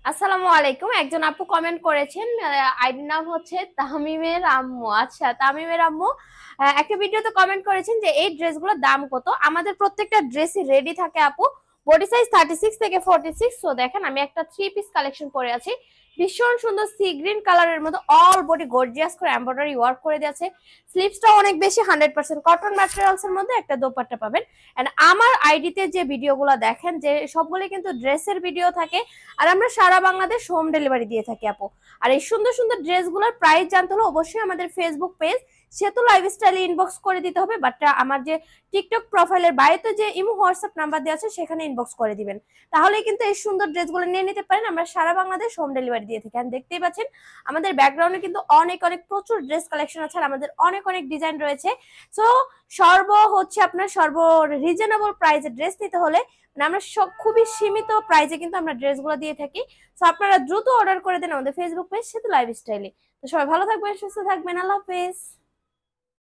আসসালামু আলাইকুম। একজন আপু কমেন্ট করেছেন, আইডির নাম হচ্ছে তামিমের আম্মু। আচ্ছা, তামিমের আম্মু একটা ভিডিওতে কমেন্ট করেছেন যে এই ড্রেসগুলোর দাম কত। আমাদের প্রত্যেকটা ড্রেসই রেডি থাকে আপু, বডি সাইজ 36 থেকে 46। সো দেখেন, আমি একটা থ্রি পিস কালেকশন পরে আছি, ভীষণ সুন্দর সি গ্রিন কালারের মধ্যে অল বডি গর্জিয়াস করে এমব্রয়ডারি ওয়ার্ক করে দিয়েছে। স্লিভসটা অনেক বেশি 100% কটন ম্যাটেরিয়ালস এর মধ্যে একটা দোপাট্টা পাবেন। এন্ড আমার আইডিতে যে ভিডিওগুলো দেখেন, যে সবগুলো কিন্তু ড্রেসের ভিডিও থাকে, আর আমরা সারা বাংলাদেশ হোম ডেলিভারি দিয়ে থাকি আপু। আর এই সুন্দর সুন্দর ড্রেসগুলোর প্রাইস জানতে হলে অবশ্যই আমাদের ফেসবুক পেজ সেতু লাইফস্টাইলে ইনবক্স করে দিতে হবে, বাট আমার যে টিকটক প্রোফাইলের বাইরে যে ইমো হোয়াটসঅ্যাপ নাম্বার দেওয়া আছে সেখানে ইনবক্স করে দিবেন। তাহলে কিন্তু এই সুন্দর ড্রেসগুলো নিয়ে নিতে পারেন। আমরা সারা বাংলাদেশ হোম ডেলিভারি দিয়ে থাকি। আর দেখতেই পাচ্ছেন আমাদের ব্যাকগ্রাউন্ডে কিন্তু অনেক অনেক প্রচুর ড্রেস কালেকশন আছে, আর আমাদের অনেক অনেক ডিজাইন রয়েছে। সো আপনার সর্ব রিজনেবল প্রাইসে ড্রেস নিতে হলে, মানে আমরা সব খুবই সীমিত প্রাইসে কিন্তু আমরা ড্রেসগুলো দিয়ে থাকি। তো আপনারা দ্রুত অর্ডার করে দেন আমাদের ফেসবুক পেজ সেতু লাইফস্টাইলে। তো সবাই ভালো থাকবেন, সুস্থ থাকবেন, আল্লাহ হাফেজ।